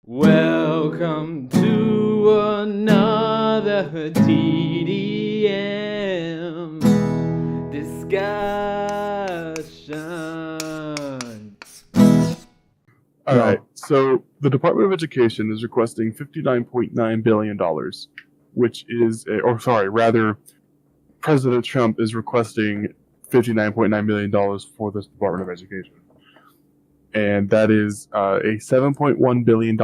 Welcome to another TDM discussion. All right, so the Department of Education is requesting $59.9 billion, which is, President Trump is requesting $59.9 billion for this Department of Education. And that is a $7.1 billion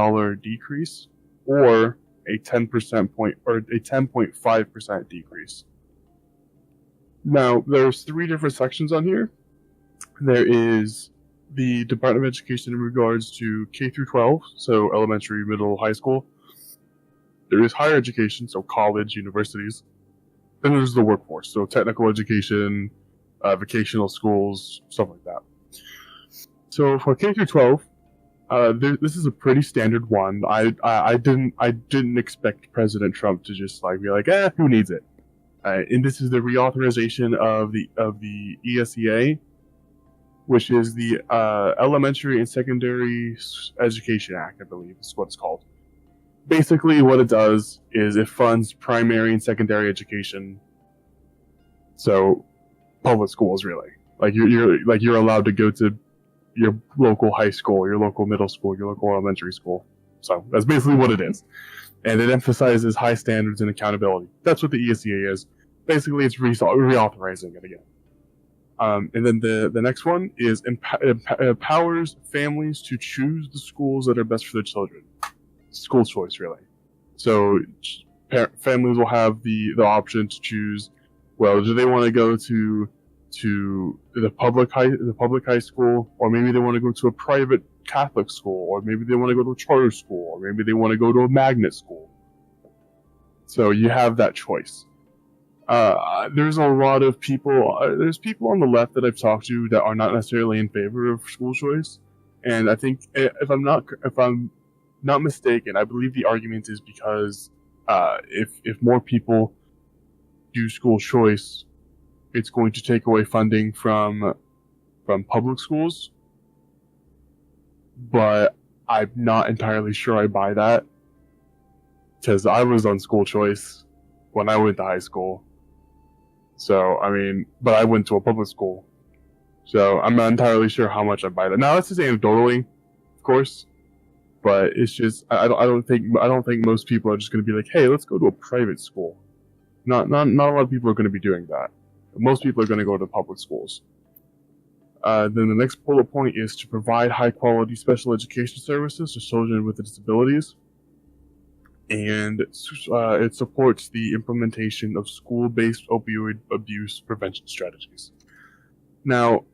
decrease or a 10.5% decrease. Now, there's three different sections on here. There is the Department of Education in regards to K-12, so elementary, middle, high school. There is higher education, so college, universities. Then there's the workforce, so technical education, vocational schools, stuff like that. So for K-12, this is a pretty standard one. I didn't expect President Trump to just be like, who needs it? And this is the reauthorization of the ESEA, which is the Elementary and Secondary Education Act, I believe is what it's called. Basically, what it does is it funds primary and secondary education. So, public schools, really. You're allowed to go to your local high school, your local middle school, your local elementary school. So that's basically what it is. And it emphasizes high standards and accountability. That's what the ESEA is. Basically, it's reauthorizing it again. And then the next one is empowers families to choose the schools that are best for their children. School choice, really. So families will have the option to choose. Well, do they want to go to the public high school, or maybe they want to go to a private Catholic school, or maybe they want to go to a charter school, or maybe they want to go to a magnet school. So you have that choice. There's a lot of people. There's people on the left that I've talked to that are not necessarily in favor of school choice, and I think if I'm not mistaken, I believe the argument is because if more people do school choice, it's going to take away funding from public schools. But I'm not entirely sure I buy that, because I was on school choice when I went to high school. So, but I went to a public school. So I'm not entirely sure how much I buy that. Now, that's just anecdotally, of course. But it's just, I don't think most people are just going to be like, hey, let's go to a private school. Not a lot of people are going to be doing that. Most people are going to go to public schools. Then the next bullet point is to provide high-quality special education services to children with disabilities. And it supports the implementation of school-based opioid abuse prevention strategies. Now,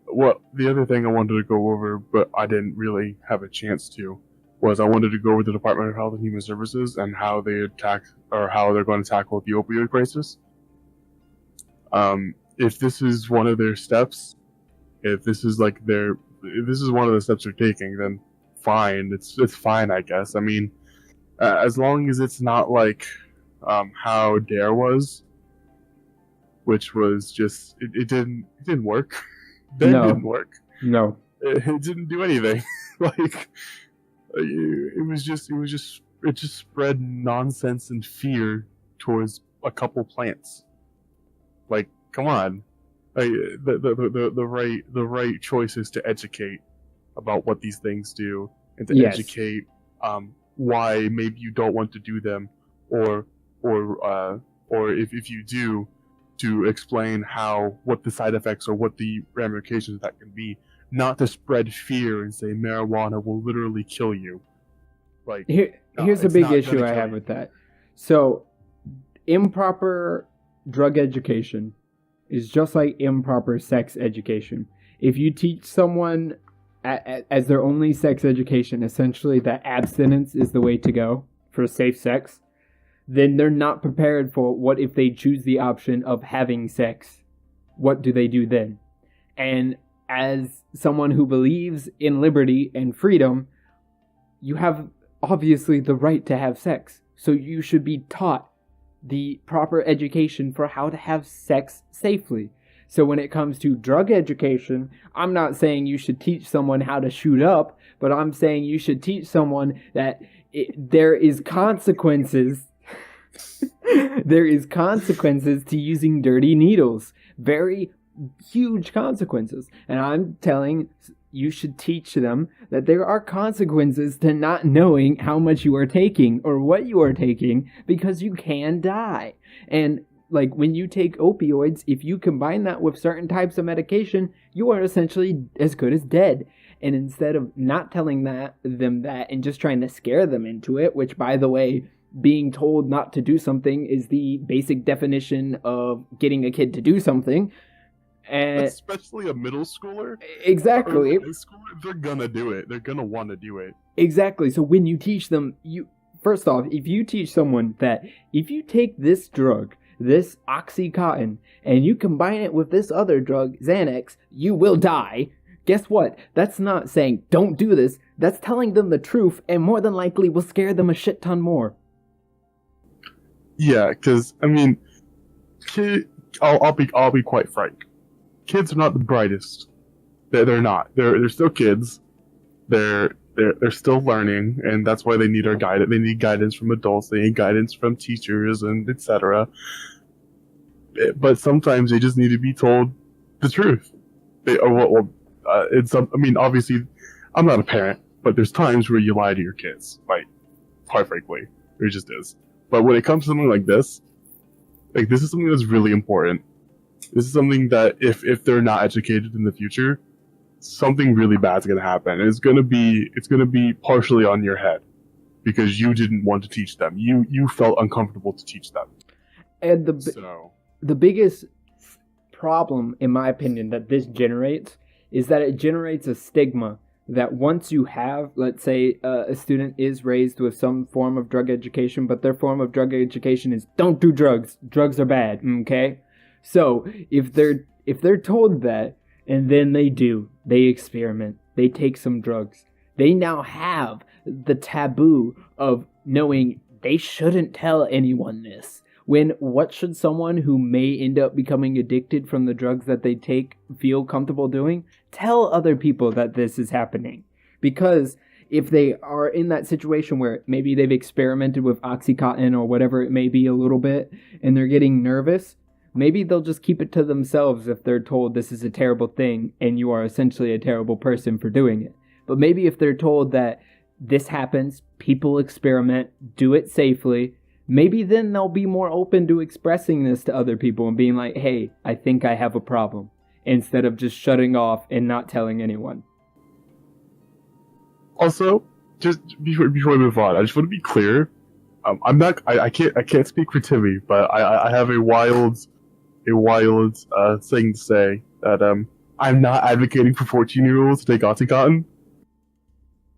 the other thing I wanted to go over, but I didn't really have a chance to, was I wanted to go over the Department of Health and Human Services and how they're going to tackle the opioid crisis. If this is one of their steps, if this is one of the steps they're taking, then fine. It's fine, I guess. As long as it's not like how DARE was, which was just it didn't work. DARE didn't work. No, it didn't do anything. It just spread nonsense and fear towards a couple plants. Come on. The right choice is to educate about what these things do, and to educate why maybe you don't want to do them, or if you do, to explain what the side effects or what the ramifications of that can be, not to spread fear and say marijuana will literally kill you. Here's a big issue I have with that. So, improper drug education is just like improper sex education. If you teach someone as their only sex education, essentially that abstinence is the way to go for safe sex, then they're not prepared for what if they choose the option of having sex. What do they do then? And as someone who believes in liberty and freedom, you have obviously the right to have sex. So you should be taught the proper education for how to have sex safely. So when it comes to drug education, I'm not saying you should teach someone how to shoot up, but I'm saying you should teach someone that there is consequences. There is consequences to using dirty needles. Very huge consequences. And I'm telling you should teach them that there are consequences to not knowing how much you are taking or what you are taking, because you can die. And like when you take opioids, if you combine that with certain types of medication, you are essentially as good as dead. And instead of not telling them that and just trying to scare them into it, which, by the way, being told not to do something is the basic definition of getting a kid to do something. And especially a middle schooler. Exactly. Or high schooler, they're gonna do it. They're gonna want to do it. Exactly. So when you teach them, first off, if you teach someone that if you take this drug, this Oxycontin, and you combine it with this other drug, Xanax, you will die. Guess what? That's not saying don't do this. That's telling them the truth, and more than likely will scare them a shit ton more. Yeah, because I mean, I'll be quite frank. Kids are not the brightest. They're not. They're still kids. They're still learning, and that's why they need our guidance. They need guidance from adults. They need guidance from teachers, and etc. But sometimes they just need to be told the truth. I mean, obviously, I'm not a parent, but there's times where you lie to your kids. Like, quite frankly, there just is. But when it comes to something like this is something that's really important. This is something that if they're not educated in the future, something really bad's going to happen. And it's going to be partially on your head because you didn't want to teach them. You felt uncomfortable to teach them. And the biggest problem, in my opinion, that this generates is that it generates a stigma that once you have, let's say, a student is raised with some form of drug education, but their form of drug education is don't do drugs. Drugs are bad, okay? So if they're told that, and then they experiment, they take some drugs, they now have the taboo of knowing they shouldn't tell anyone this. When what should someone who may end up becoming addicted from the drugs that they take feel comfortable doing? Tell other people that this is happening. Because if they are in that situation where maybe they've experimented with Oxycontin or whatever it may be a little bit, and they're getting nervous, maybe they'll just keep it to themselves if they're told this is a terrible thing and you are essentially a terrible person for doing it. But maybe if they're told that this happens, people experiment, do it safely, maybe then they'll be more open to expressing this to other people and being like, hey, I think I have a problem, instead of just shutting off and not telling anyone. Also, just before we move on, I just want to be clear. I can't speak for Timmy, but I have a wild thing to say that I'm not advocating for 14-year-olds to take Oxycontin.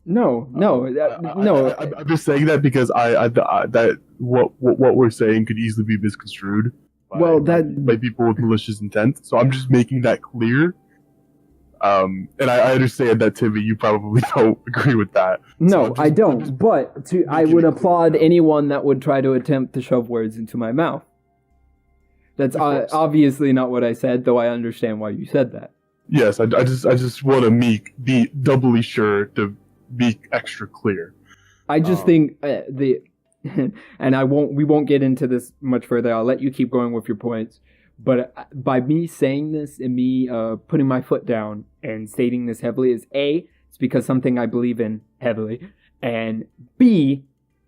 No. I'm just saying that because that what we're saying could easily be misconstrued by people with malicious intent. So I'm just making that clear. And I understand that, Timmy, you probably don't agree with that. No, I don't. But I would applaud anyone that would try to attempt to shove words into my mouth. That's obviously not what I said, though I understand why you said that. Yes, I just want to be doubly sure to be extra clear. I just think and we won't get into this much further. I'll let you keep going with your points. But by me saying this and me putting my foot down and stating this heavily is A, it's because something I believe in heavily, and B,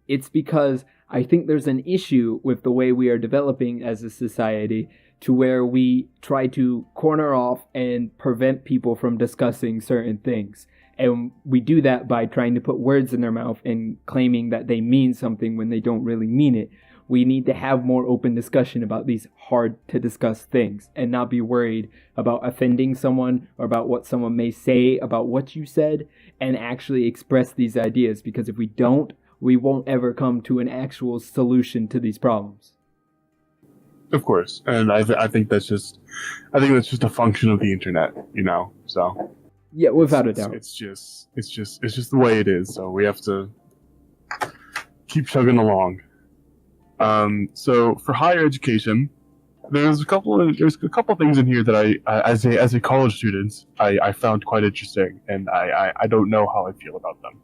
it's because I think there's an issue with the way we are developing as a society to where we try to corner off and prevent people from discussing certain things. And we do that by trying to put words in their mouth and claiming that they mean something when they don't really mean it. We need to have more open discussion about these hard to discuss things and not be worried about offending someone or about what someone may say about what you said, and actually express these ideas, because if we don't, we won't ever come to an actual solution to these problems. Of course. And I think that's just a function of the internet, so. Yeah, without a doubt. It's just the way it is. So we have to keep chugging along. So for higher education, there's a couple of things in here that as a college student, I found quite interesting, and I don't know how I feel about them.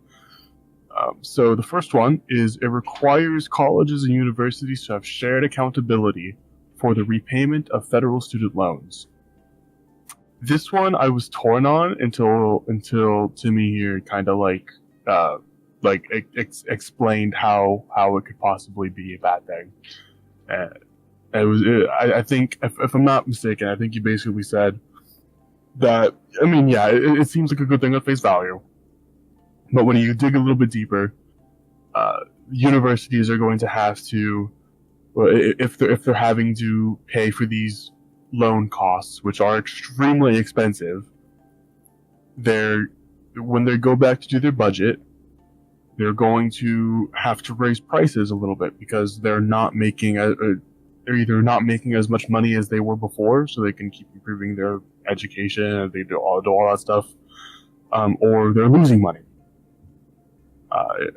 So the first one is it requires colleges and universities to have shared accountability for the repayment of federal student loans. This one I was torn on until Timmy here kind of explained how it could possibly be a bad thing. I think if I'm not mistaken, I think you basically said that. I mean, yeah, it seems like a good thing at face value, but when you dig a little bit deeper, universities are going to have to, if they're having to pay for these loan costs, which are extremely expensive, when they go back to do their budget, they're going to have to raise prices a little bit because they're either not making as much money as they were before, so they can keep improving their education and they do all that stuff, or they're losing money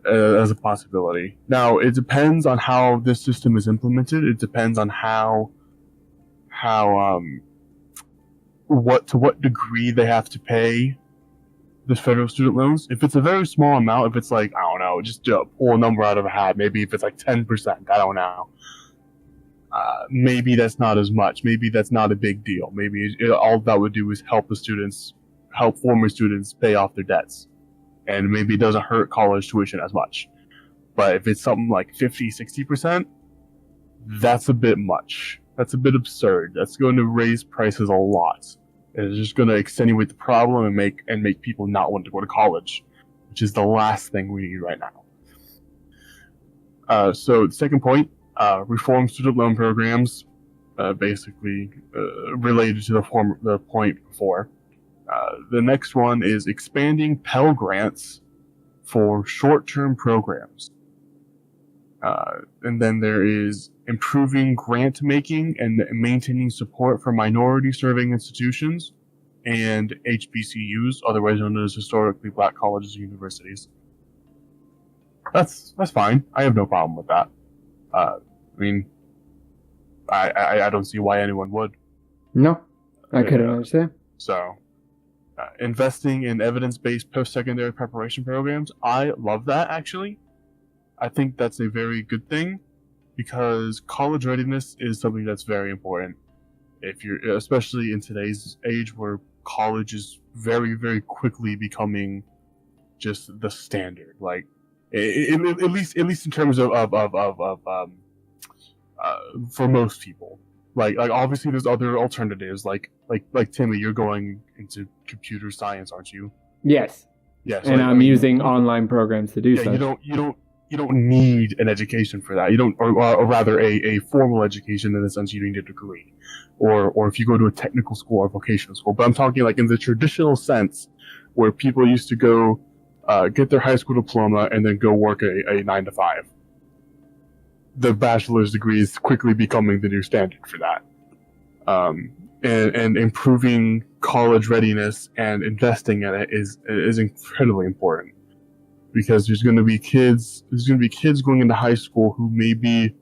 as a possibility. Now, it depends on how this system is implemented. It depends on what degree they have to pay the federal student loans. If it's a very small amount, if it's like, I don't know, just pull a number out of a hat, maybe if it's like 10%, I don't know. Maybe that's not as much. Maybe that's not a big deal. Maybe all that would do is help former students pay off their debts. And maybe it doesn't hurt college tuition as much. But if it's something like 50, 60%, that's a bit much. That's a bit absurd. That's going to raise prices a lot. It's just going to accentuate the problem and make people not want to go to college, which is the last thing we need right now. So the second point, reform student loan programs, basically related to the point before. The next one is expanding Pell Grants for short-term programs. And then there is improving grant making and maintaining support for minority-serving institutions and HBCUs, otherwise known as historically black colleges and universities. That's fine. I have no problem with that. I mean, I don't see why anyone would. No, I couldn't understand. So, investing in evidence-based post-secondary preparation programs, I love that, actually. I think that's a very good thing because college readiness is something that's very important. Especially in today's age where college is very, very quickly becoming just the standard. Like, at least in terms of for most people. Like obviously there's other alternatives. Like Timmy, you're going into computer science, aren't you? Yes. Yes. And I'm using online programs to do so. You don't need an education for that. You don't, or rather, a formal education in the sense you need a degree, or if you go to a technical school or vocational school. But I'm talking like in the traditional sense, where people used to go get their high school diploma and then go work a 9-to-5. The bachelor's degree is quickly becoming the new standard for that, and improving college readiness and investing in it is incredibly important. Because there's going to be kids going into high school who maybe,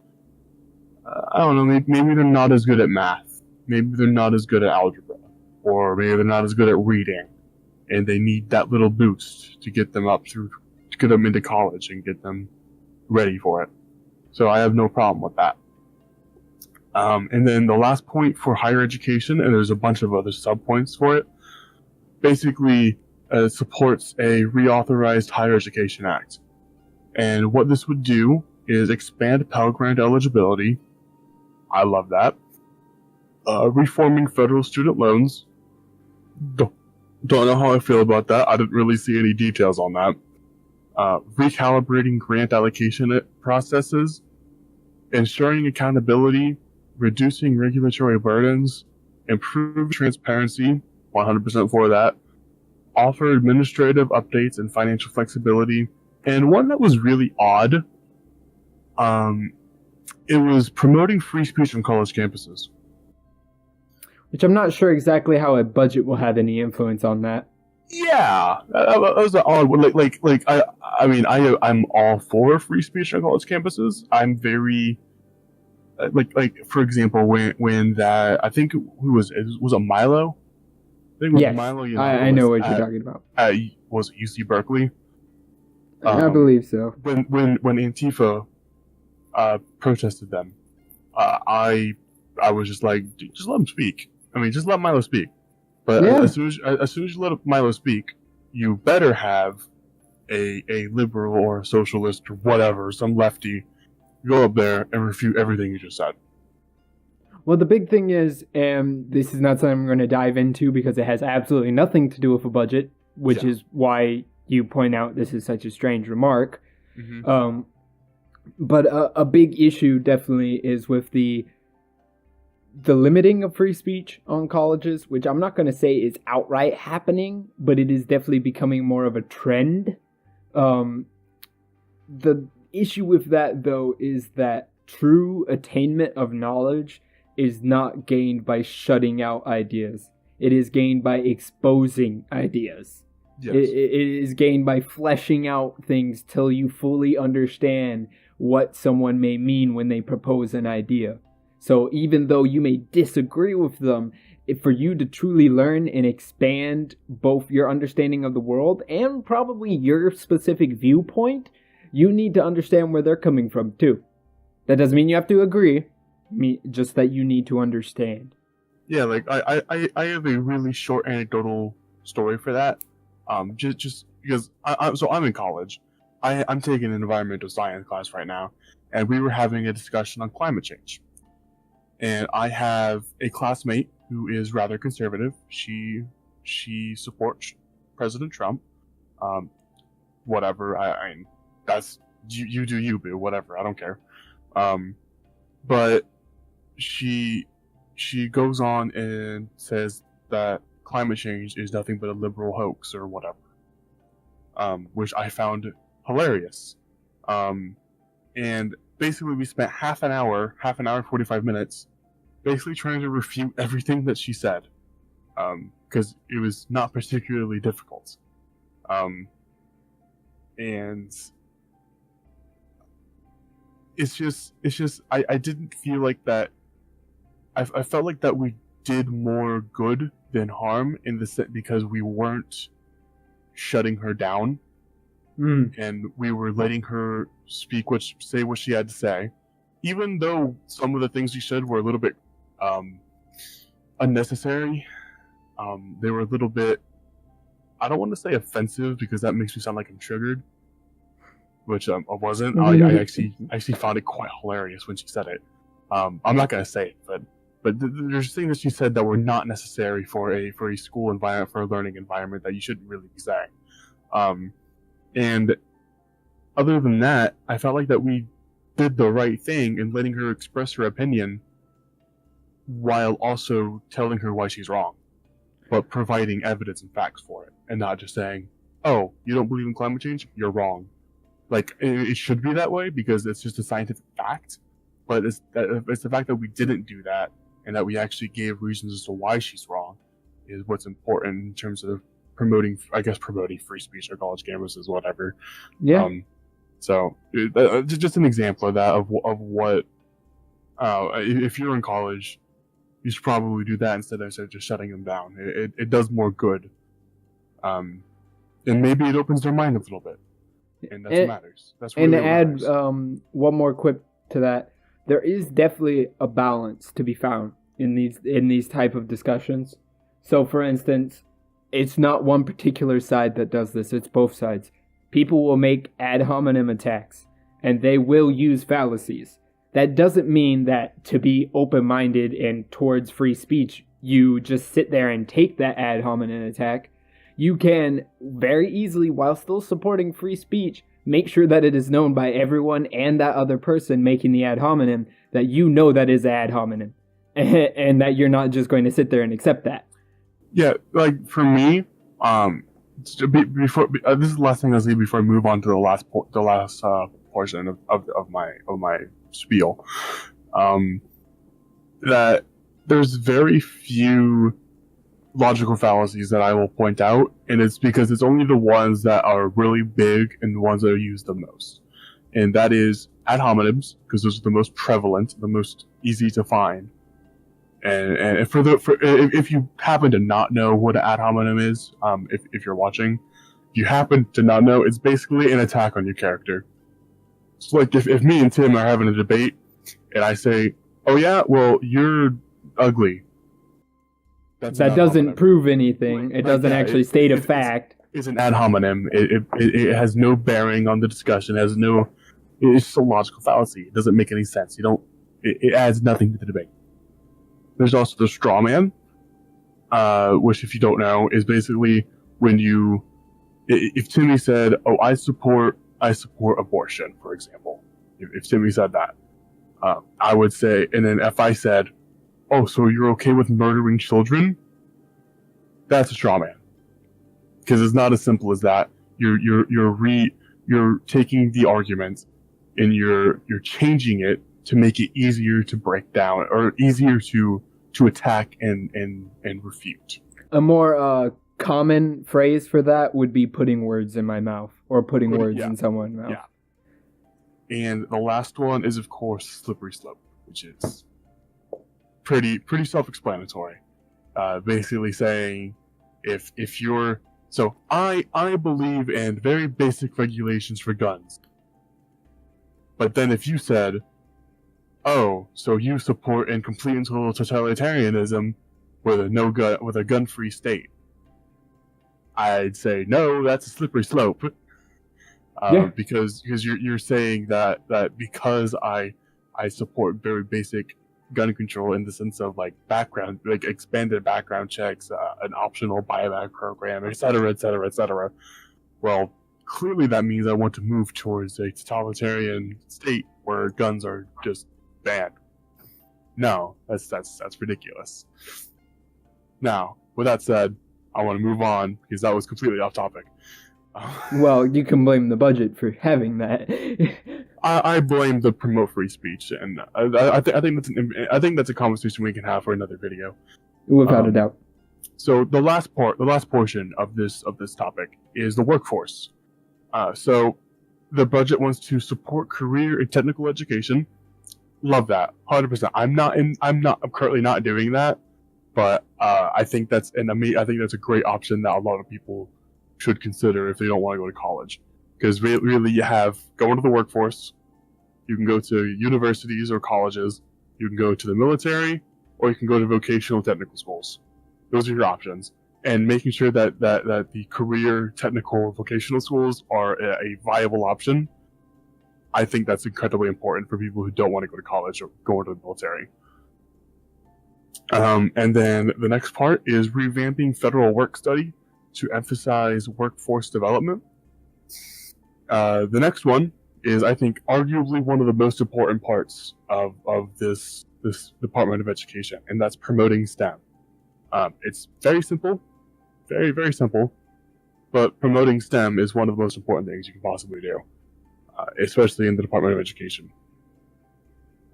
I don't know, maybe they're not as good at math. Maybe they're not as good at algebra. Or maybe they're not as good at reading. And they need that little boost to get them to get them into college and get them ready for it. So I have no problem with that. And then the last point for higher education, and there's a bunch of other sub-points for it, basically supports a reauthorized Higher Education Act. And what this would do is expand Pell Grant eligibility. I love that. Reforming federal student loans. Don't know how I feel about that. I didn't really see any details on that. Recalibrating grant allocation processes. Ensuring accountability. Reducing regulatory burdens. Improve transparency. 100% for that. Offer administrative updates and financial flexibility. And one that was really odd, it was promoting free speech on college campuses. Which I'm not sure exactly how a budget will have any influence on that. Yeah, that was an odd one. I'm all for free speech on college campuses. I'm very like for example, when that, I think, who was it Milo? I think it was Yes, Milo. I know what you're talking about. Was it UC Berkeley? I believe so. When Antifa protested them, I was just like, just let him speak. I mean, just let Milo speak. But as soon as you let Milo speak, you better have a liberal or a socialist or whatever, some lefty, go up there and refute everything you just said. Well, the big thing is, and this is not something I'm going to dive into because it has absolutely nothing to do with a budget, which is why you point out this is such a strange remark. Mm-hmm. But a big issue definitely is with the limiting of free speech on colleges, which I'm not going to say is outright happening, but it is definitely becoming more of a trend. The issue with that, though, is that true attainment of knowledge is not gained by shutting out ideas. It is gained by exposing ideas. Yes. It is gained by fleshing out things till you fully understand what someone may mean when they propose an idea. So even though you may disagree with them, for you to truly learn and expand both your understanding of the world and probably your specific viewpoint, you need to understand where they're coming from too. That doesn't mean you have to agree, just that you need to understand. Yeah, like I have a really short anecdotal story for that. Just because I'm in college. I'm taking an environmental science class right now, and we were having a discussion on climate change. And I have a classmate who is rather conservative. She supports President Trump. Whatever. I that's you do you, boo. Whatever. I don't care. But she goes on and says that climate change is nothing but a liberal hoax or whatever, which I found hilarious. And basically we spent half an hour, 45 minutes, basically trying to refute everything that she said, because it was not particularly difficult. And it's just I didn't feel like that. I felt like that we did more good than harm in the sense because we weren't shutting her down, and we were letting her say what she had to say, even though some of the things she said were a little bit unnecessary. They were a little bit, I don't want to say offensive because that makes me sound like I'm triggered, which I wasn't. I actually found it quite hilarious when she said it. I'm not gonna say it, but there's things that she said that were not necessary for a school environment, for a learning environment, that you shouldn't really be saying. And other than that, I felt like that we did the right thing in letting her express her opinion while also telling her why she's wrong, but providing evidence and facts for it, and not just saying, oh, you don't believe in climate change? You're wrong. Like, it should be that way because it's just a scientific fact, but it's the fact that we didn't do that and that we actually gave reasons as to why she's wrong is what's important in terms of promoting free speech or college campuses, whatever. Yeah. So just an example of that, of what, if you're in college, you should probably do that instead of just shutting them down. It does more good. And maybe it opens their mind a little bit. And that's what matters. That's really, and to add one more quip to that, there is definitely a balance to be found in these type of discussions. So, for instance, it's not one particular side that does this; it's both sides. People will make ad hominem attacks, and they will use fallacies. That doesn't mean that to be open-minded and towards free speech, you just sit there and take that ad hominem attack. You can very easily, while still supporting free speech, make sure that it is known by everyone and that other person making the ad hominem that you know that is ad hominem, and that you're not just going to sit there and accept that. Yeah, like for me, before this is the last thing I'll say before I move on to the last portion of my spiel. That there's very few logical fallacies that I will point out, and it's because it's only the ones that are really big and the ones that are used the most. and that is ad hominems, because those are the most prevalent, the most easy to find. And if you happen to not know what an ad hominem is, if you're watching, you happen to not know, it's basically an attack on your character. It's like if me and Tim are having a debate, and I say, "Oh yeah, well you're ugly." That doesn't prove anything. It doesn't actually state a fact. It's an ad hominem. It has no bearing on the discussion. It's just a logical fallacy. It doesn't make any sense. It adds nothing to the debate. There's also the straw man, which, if you don't know, is basically when if Timmy said, "Oh, I support abortion," for example. If Timmy said that, I would say, and then if I said, "Oh, so you're okay with murdering children?" That's a straw man, because it's not as simple as that. You're taking the argument and you're changing it to make it easier to break down or easier to attack and refute. A more common phrase for that would be putting words in my mouth or putting words in someone's mouth. Yeah. And the last one is, of course, slippery slope, which is pretty self-explanatory. Basically saying if you're I believe in very basic regulations for guns. But then if you said, "Oh, so you support in complete and total totalitarianism with a gun-free state," I'd say no. That's a slippery slope. Because you're saying that because I support very basic gun control in the sense of like expanded background checks, an optional buyback program, etc., etc., etc. Well, clearly that means I want to move towards a totalitarian state where guns are just banned. No, that's ridiculous. Now, with that said, I want to move on because that was completely off topic. Well, you can blame the budget for having that. I blame the promote free speech, and I think that's a conversation we can have for another video. Without a doubt. So the last portion of this topic is the workforce. So the budget wants to support career and technical education. Love that, 100%. I'm currently not doing that, but I think that's a great option that a lot of people should consider if they don't want to go to college. Because really, you have go into the workforce, you can go to universities or colleges, you can go to the military, or you can go to vocational technical schools. Those are your options. And making sure that the career, technical, vocational schools are a viable option, I think that's incredibly important for people who don't want to go to college or go into the military. And then the next part is revamping federal work study to emphasize workforce development. The next one is, I think, arguably one of the most important parts of this Department of Education, and that's promoting STEM. It's very simple, very, very simple, but promoting STEM is one of the most important things you can possibly do, especially in the Department of Education.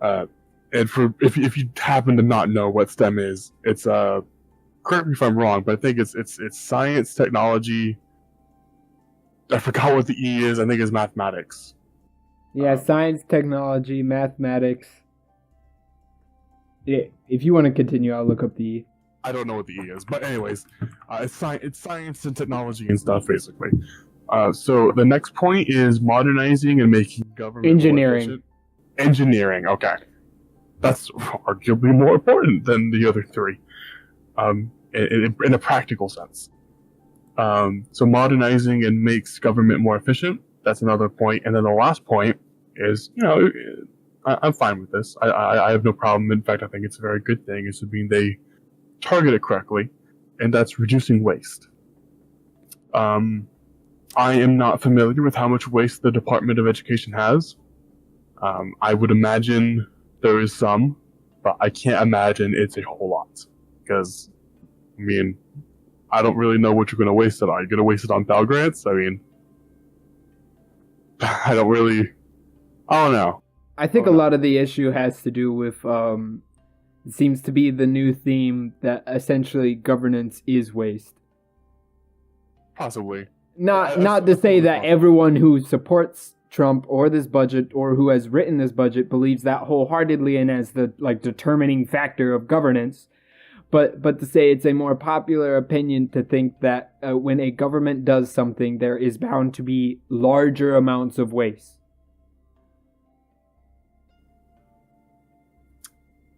And if you happen to not know what STEM is, it's correct me if I'm wrong, but I think it's science, technology. I forgot what the E is. I think it's mathematics. Yeah, science, technology, mathematics. Yeah, if you want to continue, I'll look up the E. I don't know what the E is, but anyways, it's science and technology and stuff, basically. So the next point is modernizing and making government engineering. More efficient. Engineering, okay. That's arguably more important than the other three, in a practical sense. So modernizing and makes government more efficient. That's another point. And then the last point is, I'm fine with this. I have no problem. In fact, I think it's a very good thing. It's being they target it correctly, and that's reducing waste. I am not familiar with how much waste the Department of Education has. I would imagine there is some, but I can't imagine it's a whole lot. Because, I don't really know what you're going to waste it on. You're going to waste it on Pell Grants? I don't know. I think a lot of the issue has to do with, it seems to be the new theme that essentially governance is waste. Possibly. Not to say that everyone who supports Trump or this budget or who has written this budget believes that wholeheartedly and as the determining factor of governance. But to say it's a more popular opinion to think that when a government does something, there is bound to be larger amounts of waste.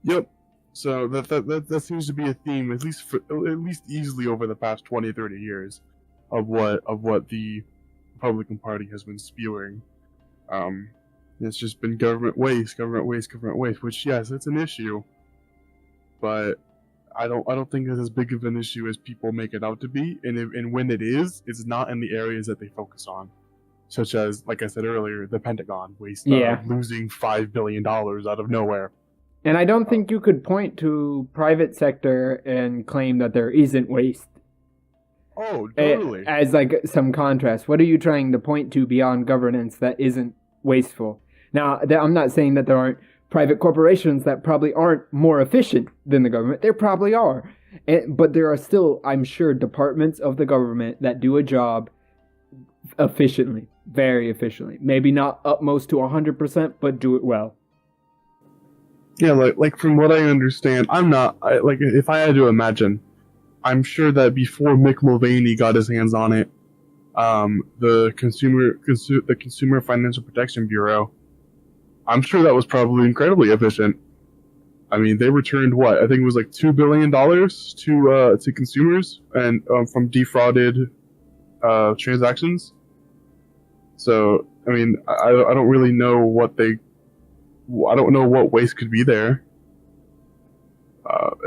Yep. So that seems to be a theme, at least easily over the past 20, 30 years, of what the Republican Party has been spewing. It's just been government waste, which yes, it's an issue, but I don't think it's as big of an issue as people make it out to be. And when it is, it's not in the areas that they focus on, such as, like I said earlier, the Pentagon waste, losing $5 billion out of nowhere. And I don't think you could point to private sector and claim that there isn't waste. Oh, totally. As like some contrast, what are you trying to point to beyond governance that isn't wasteful? Now, I'm not saying that there aren't private corporations that probably aren't more efficient than the government. There probably are. But there are still, I'm sure, departments of the government that do a job efficiently, very efficiently. Maybe not utmost to 100%, but do it well. Yeah, like from what I understand, if I had to imagine, I'm sure that before Mick Mulvaney got his hands on it, the Consumer Financial Protection Bureau, I'm sure that was probably incredibly efficient. I mean, they returned what? I think it was like $2 billion to consumers and from defrauded transactions. So, I mean, I don't really know I don't know what waste could be there.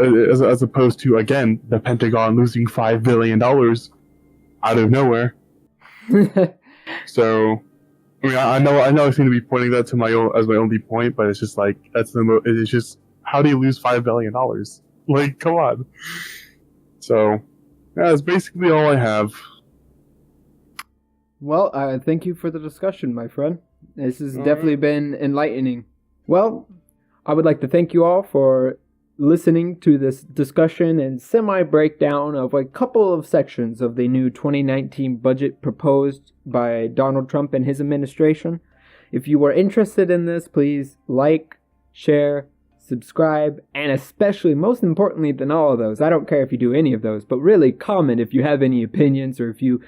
As opposed to, again, the Pentagon losing $5 billion out of nowhere. So, I mean, I know I seem to be pointing that to as my only point, but it's just like it's just, how do you lose $5 billion? Like, come on. So, yeah, that's basically all I have. Well, thank you for the discussion, my friend. This has definitely been enlightening. Well, I would like to thank you all for listening to this discussion and semi-breakdown of a couple of sections of the new 2019 budget proposed by Donald Trump and his administration. If you are interested in this, please like, share, subscribe, and especially, most importantly than all of those, I don't care if you do any of those, but really comment if you have any opinions or if you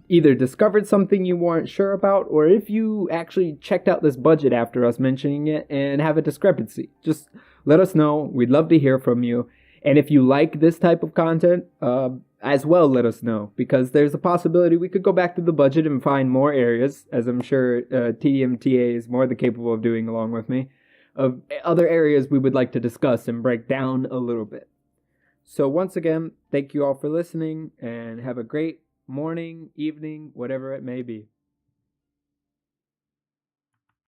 either discovered something you weren't sure about, or if you actually checked out this budget after us mentioning it and have a discrepancy. Just let us know. We'd love to hear from you. And if you like this type of content, as well, let us know, because there's a possibility we could go back to the budget and find more areas, as I'm sure TDMTA is more than capable of doing along with me, of other areas we would like to discuss and break down a little bit. So once again, thank you all for listening, and have a great morning, evening, whatever it may be.